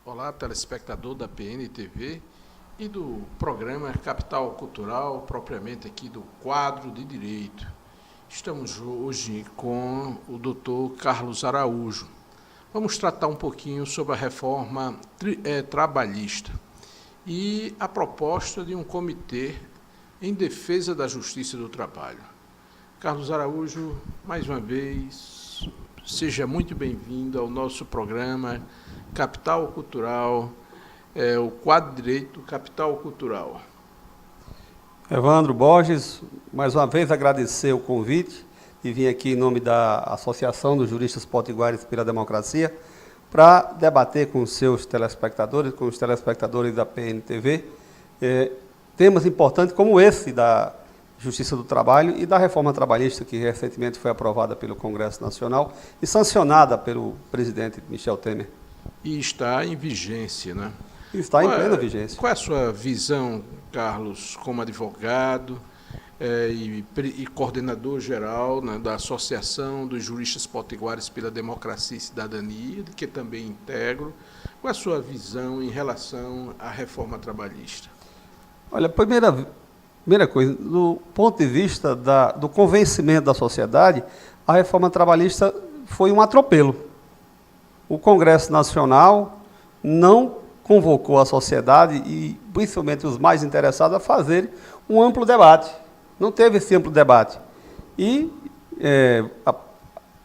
Olá, telespectador da PNTV e do programa Capital Cultural, propriamente aqui do quadro de Direito. Estamos hoje com o Dr. Carlos Araújo. Vamos tratar um pouquinho sobre a reforma trabalhista e a proposta de um comitê em defesa da justiça do trabalho. Carlos Araújo, mais uma vez, seja muito bem-vindo ao nosso programa Capital Cultural, o quadro de Direito Capital Cultural. Evandro Borges, mais uma vez agradecer o convite e vim aqui em nome da Associação dos Juristas Potiguares pela Democracia para debater com os seus telespectadores, com os telespectadores da PNTV, temas importantes como esse da Justiça do Trabalho e da reforma trabalhista que recentemente foi aprovada pelo Congresso Nacional e sancionada pelo presidente Michel Temer. E está em vigência, né? Está em plena vigência. Qual é a sua visão, Carlos, como advogado e coordenador geral, né, da Associação dos Juristas Potiguares pela Democracia e Cidadania, que também integro? Qual é a sua visão em relação à reforma trabalhista? Olha, primeira coisa, do ponto de vista do convencimento da sociedade, a reforma trabalhista foi um atropelo. O Congresso Nacional não convocou a sociedade e, principalmente, os mais interessados a fazer um amplo debate. Não teve esse amplo debate. E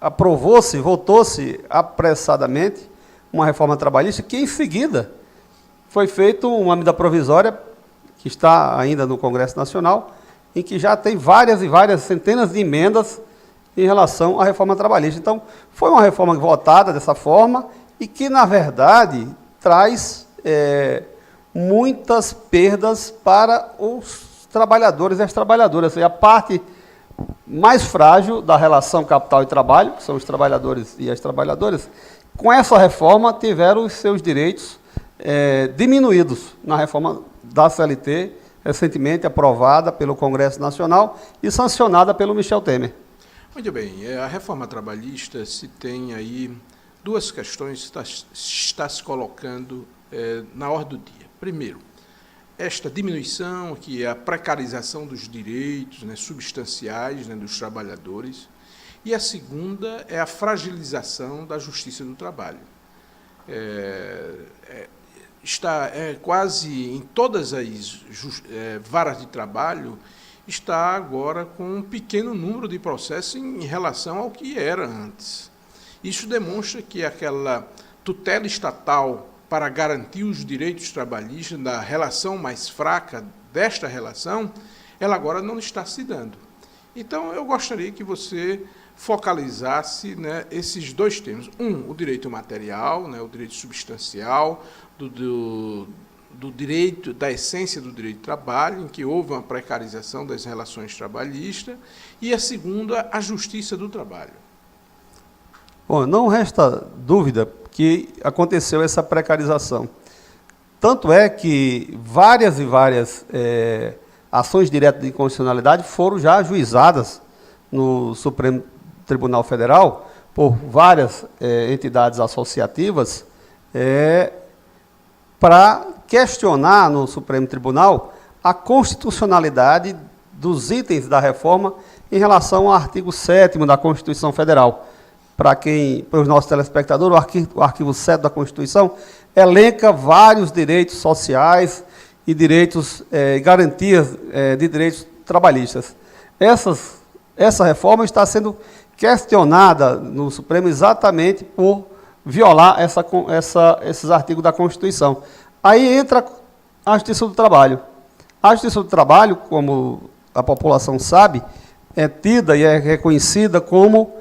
aprovou-se, votou-se apressadamente uma reforma trabalhista que, em seguida, foi feita uma medida provisória, que está ainda no Congresso Nacional, em que já tem várias e várias centenas de emendas em relação à reforma trabalhista. Então, foi uma reforma votada dessa forma e que, na verdade, traz muitas perdas para os trabalhadores e as trabalhadoras. E a parte mais frágil da relação capital e trabalho, que são os trabalhadores e as trabalhadoras, com essa reforma tiveram os seus direitos diminuídos na reforma da CLT, recentemente aprovada pelo Congresso Nacional e sancionada pelo Michel Temer. Muito bem, a reforma trabalhista se tem aí duas questões que está se colocando na ordem do dia. Primeiro, esta diminuição, que é a precarização dos direitos, né, substanciais, né, dos trabalhadores, e a segunda é a fragilização da justiça do trabalho. Está quase em todas as varas de trabalho, está agora com um pequeno número de processos em relação ao que era antes. Isso demonstra que aquela tutela estatal para garantir os direitos trabalhistas, da relação mais fraca desta relação, ela agora não está se dando. Então, eu gostaria que você focalizasse, né, esses dois temas. O direito material, né, o direito substancial, do direito, da essência do direito de trabalho, em que houve uma precarização das relações trabalhistas, e a segunda, a justiça do trabalho. Bom, não resta dúvida que aconteceu essa precarização. Tanto é que várias e várias ações diretas de inconstitucionalidade foram já ajuizadas no Supremo Tribunal Federal por várias entidades associativas para questionar no Supremo Tribunal a constitucionalidade dos itens da reforma em relação ao artigo 7º da Constituição Federal. Para os nossos telespectadores, o artigo 7 da Constituição elenca vários direitos sociais e direitos, garantias de direitos trabalhistas. Essa reforma está sendo questionada no Supremo exatamente por violar esses artigos da Constituição. Aí entra a Justiça do Trabalho. A Justiça do Trabalho, como a população sabe, é tida e é reconhecida como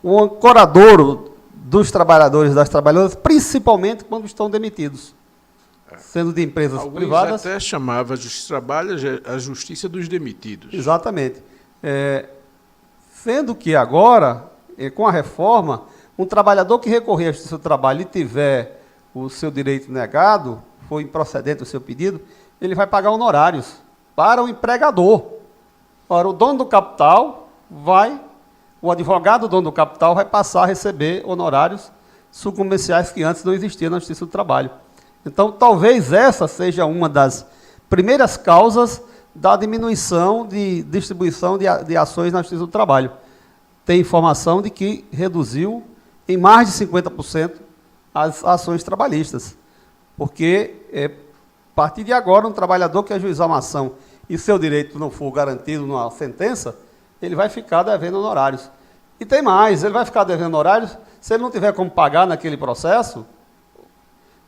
o ancoradouro dos trabalhadores e das trabalhadoras, principalmente quando estão demitidos, sendo de empresas privadas. Alguns até chamavam a Justiça do Trabalho a Justiça dos Demitidos. Exatamente. Sendo que agora, com a reforma, um trabalhador que recorrer à Justiça do Trabalho e tiver o seu direito negado, for improcedente o seu pedido, ele vai pagar honorários para o empregador. Ora, o dono do capital o advogado dono do capital vai passar a receber honorários sucumbenciais que antes não existiam na Justiça do Trabalho. Então, talvez essa seja uma das primeiras causas da diminuição de distribuição de ações na Justiça do Trabalho. Tem informação de que reduziu em mais de 50% as ações trabalhistas, porque a partir de agora, um trabalhador que ajuizar uma ação e seu direito não for garantido numa sentença, ele vai ficar devendo honorários. E tem mais, ele vai ficar devendo honorários, se ele não tiver como pagar naquele processo,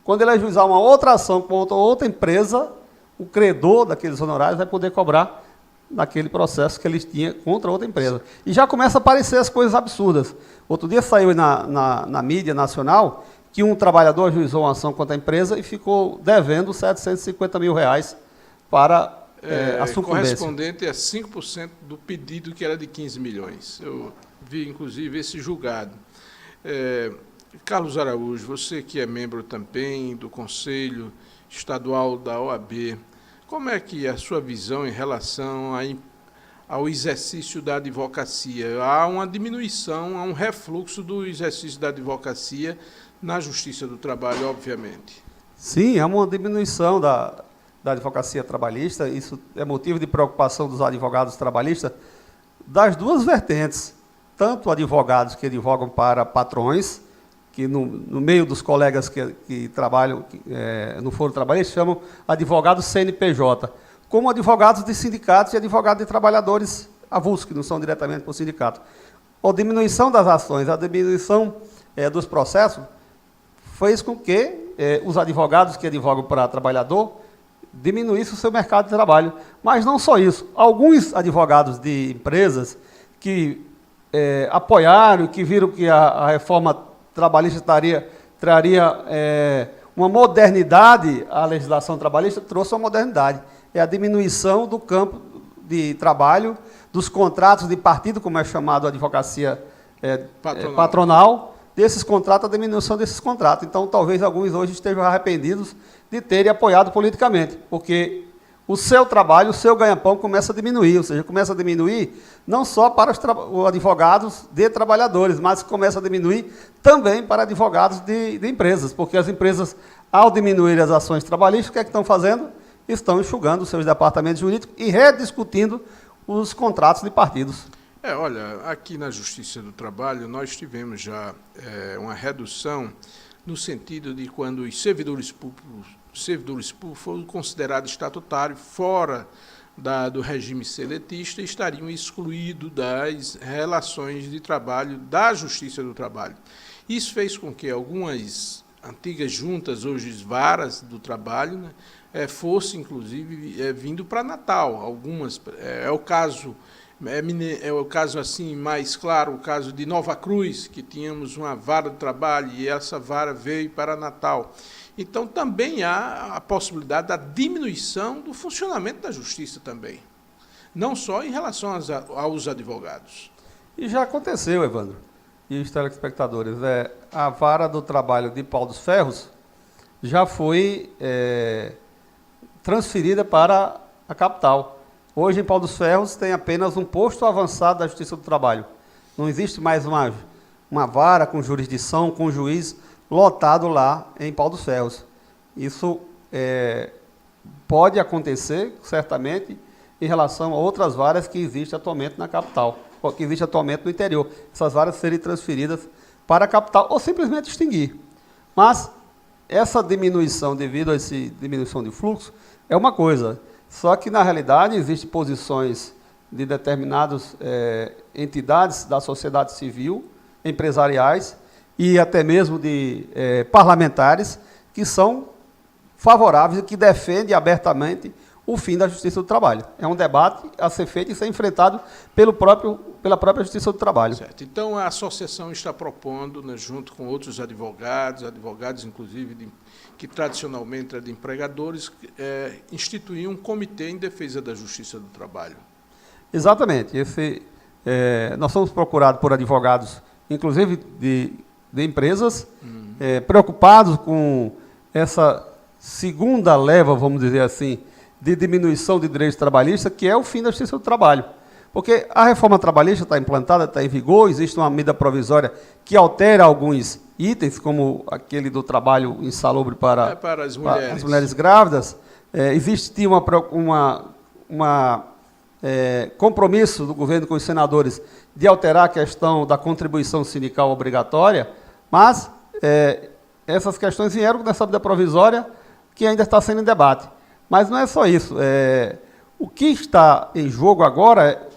quando ele ajuizar uma outra ação contra outra empresa, o credor daqueles honorários vai poder cobrar naquele processo que ele tinha contra outra empresa. E já começa a aparecer as coisas absurdas. Outro dia saiu na mídia nacional que um trabalhador ajuizou uma ação contra a empresa e ficou devendo R$750 mil para a sucumbência. Correspondente a 5% do pedido que era de 15 milhões. Eu vi, inclusive, esse julgado. Carlos Araújo, você que é membro também do Conselho Estadual da OAB, como é que é a sua visão em relação ao exercício da advocacia? Há uma diminuição, há um refluxo do exercício da advocacia na Justiça do Trabalho, obviamente. Sim, há uma diminuição da advocacia trabalhista, isso é motivo de preocupação dos advogados trabalhistas das duas vertentes, tanto advogados que advogam para patrões, que no meio dos colegas que trabalham no foro trabalhista chamam advogados CNPJ, como advogados de sindicatos e advogados de trabalhadores avulsos, que não são diretamente por sindicato. A diminuição das ações, a diminuição dos processos, fez com que os advogados que advogam para trabalhador diminuíssem o seu mercado de trabalho. Mas não só isso, alguns advogados de empresas que apoiaram, que viram que a reforma trabalhista traria uma modernidade à legislação trabalhista, trouxe uma modernidade. É a diminuição do campo de trabalho, dos contratos de partido, como é chamado a advocacia patronal, desses contratos, a diminuição desses contratos. Então, talvez alguns hoje estejam arrependidos de terem apoiado politicamente, porque o seu trabalho, o seu ganha-pão começa a diminuir, ou seja, começa a diminuir não só para os advogados de trabalhadores, mas começa a diminuir também para advogados de empresas, porque as empresas, ao diminuir as ações trabalhistas, o que é que estão fazendo? Estão enxugando os seus departamentos jurídicos e rediscutindo os contratos de partidos. Olha, aqui na Justiça do Trabalho, nós tivemos já uma redução no sentido de quando os servidores públicos foram considerados estatutários fora do regime seletista, estariam excluídos das relações de trabalho da Justiça do Trabalho. Isso fez com que algumas antigas juntas, hoje varas do trabalho, né, fosse, inclusive, vindo para Natal. Algumas, é o caso assim mais claro, o caso de Nova Cruz, que tínhamos uma vara de trabalho e essa vara veio para Natal. Então, também há a possibilidade da diminuição do funcionamento da justiça também, não só em relação aos advogados. E já aconteceu, Evandro, e os telespectadores, a vara do trabalho de Pau dos Ferros já foi transferida para a capital. Hoje, em Pau dos Ferros, tem apenas um posto avançado da Justiça do Trabalho. Não existe mais uma vara com jurisdição, com juiz lotado lá em Pau dos Ferros. Isso pode acontecer, certamente, em relação a outras varas que existem atualmente na capital, ou que existem atualmente no interior. Essas varas serem transferidas para a capital, ou simplesmente extinguir. Mas essa diminuição, devido a essa diminuição de fluxo, é uma coisa. Só que, na realidade, existem posições de determinadas entidades da sociedade civil, empresariais, e até mesmo de parlamentares, que são favoráveis e que defendem abertamente o fim da Justiça do Trabalho. É um debate a ser feito e ser enfrentado pela própria Justiça do Trabalho. Certo. Então, a associação está propondo, né, junto com outros advogados inclusive, que tradicionalmente é de empregadores, instituir um comitê em defesa da Justiça do Trabalho. Exatamente. Nós somos procurados por advogados, inclusive de empresas, preocupados com essa segunda leva, vamos dizer assim, de diminuição de direitos trabalhistas, que é o fim da Justiça do Trabalho. Porque a reforma trabalhista está implantada, está em vigor, existe uma medida provisória que altera alguns itens, como aquele do trabalho insalubre para as mulheres grávidas. Existe compromisso do governo com os senadores de alterar a questão da contribuição sindical obrigatória, mas essas questões vieram nessa medida provisória que ainda está sendo em debate. Mas não é só isso. O que está em jogo agora é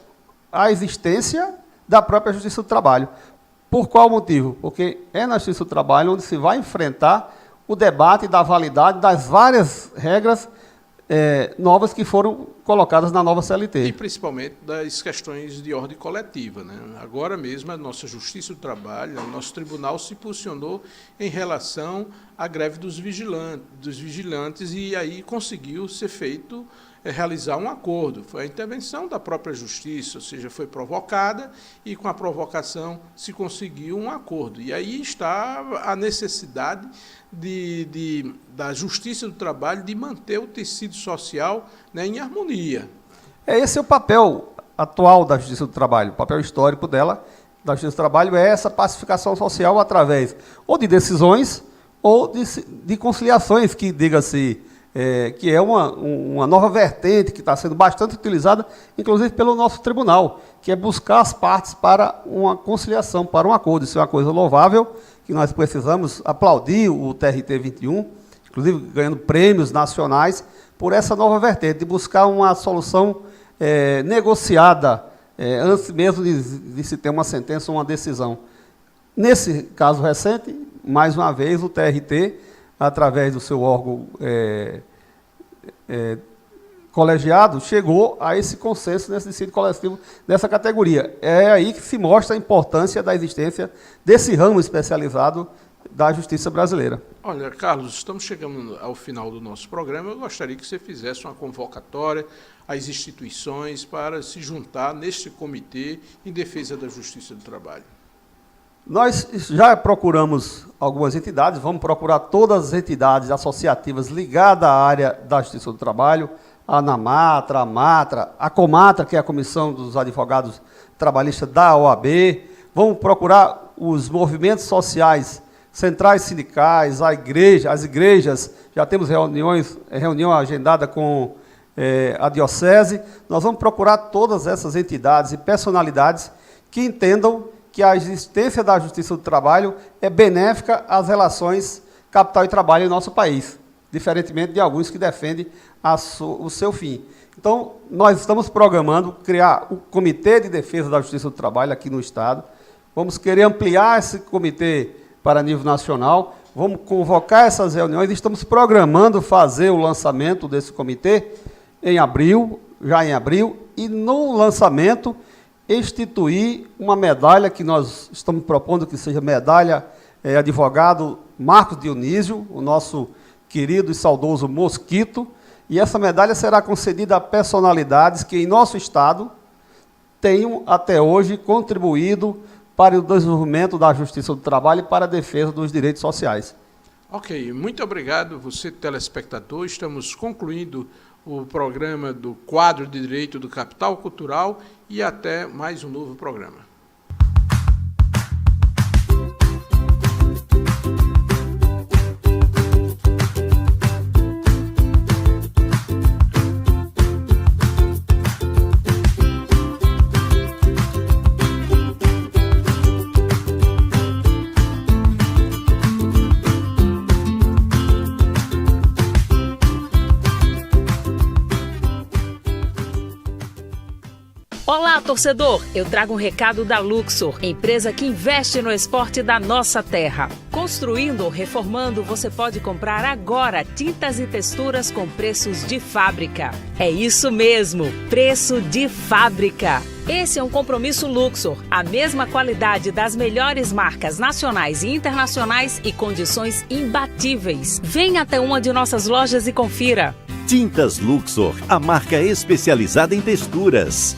a existência da própria Justiça do Trabalho. Por qual motivo? Porque é na Justiça do Trabalho onde se vai enfrentar o debate da validade das várias regras novas que foram colocadas na nova CLT. E principalmente das questões de ordem coletiva, né? Agora mesmo a nossa Justiça do Trabalho, o nosso tribunal se posicionou em relação à greve dos vigilantes e aí conseguiu ser feito, realizar um acordo. Foi a intervenção da própria Justiça, ou seja, foi provocada e com a provocação se conseguiu um acordo. E aí está a necessidade da Justiça do Trabalho de manter o tecido social, né, em harmonia. Esse é o papel atual da Justiça do Trabalho, o papel histórico dela, da Justiça do Trabalho, é essa pacificação social através ou de decisões ou de conciliações, que diga-se, que é uma nova vertente que está sendo bastante utilizada, inclusive pelo nosso tribunal, que é buscar as partes para uma conciliação, para um acordo. Isso é uma coisa louvável, que nós precisamos aplaudir o TRT 21, inclusive ganhando prêmios nacionais, por essa nova vertente, de buscar uma solução negociada, antes mesmo de se ter uma sentença ou uma decisão. Nesse caso recente, mais uma vez, o TRT, através do seu órgão colegiado, chegou a esse consenso, nesse decídio coletivo dessa categoria. É aí que se mostra a importância da existência desse ramo especializado da justiça brasileira. Olha, Carlos, estamos chegando ao final do nosso programa. Eu gostaria que você fizesse uma convocatória às instituições para se juntar neste comitê em defesa da justiça do trabalho. Nós já procuramos algumas entidades, vamos procurar todas as entidades associativas ligadas à área da justiça do trabalho, a ANAMATRA, a MATRA, a COMATRA, que é a Comissão dos Advogados Trabalhistas da OAB, vamos procurar os movimentos sociais, centrais sindicais, as igrejas, já temos reunião agendada com a Diocese. Nós vamos procurar todas essas entidades e personalidades que entendam que a existência da justiça do trabalho é benéfica às relações capital e trabalho em nosso país, diferentemente de alguns que defendem o seu fim. Então, nós estamos programando criar o Comitê de Defesa da Justiça do Trabalho aqui no Estado. Vamos querer ampliar esse comitê para nível nacional, vamos convocar essas reuniões, estamos programando fazer o lançamento desse comitê já em abril, e no lançamento instituir uma medalha que nós estamos propondo que seja medalha advogado Marcos Dionísio, o nosso querido e saudoso Mosquito, e essa medalha será concedida a personalidades que em nosso Estado tenham até hoje contribuído para o desenvolvimento da justiça do trabalho e para a defesa dos direitos sociais. Ok, muito obrigado, você telespectador. Estamos concluindo o programa do quadro de Direito do Capital Cultural e até mais um novo programa. Olá, torcedor! Eu trago um recado da Luxor, empresa que investe no esporte da nossa terra. Construindo ou reformando, você pode comprar agora tintas e texturas com preços de fábrica. É isso mesmo, preço de fábrica. Esse é um compromisso Luxor, a mesma qualidade das melhores marcas nacionais e internacionais e condições imbatíveis. Venha até uma de nossas lojas e confira. Tintas Luxor, a marca especializada em texturas.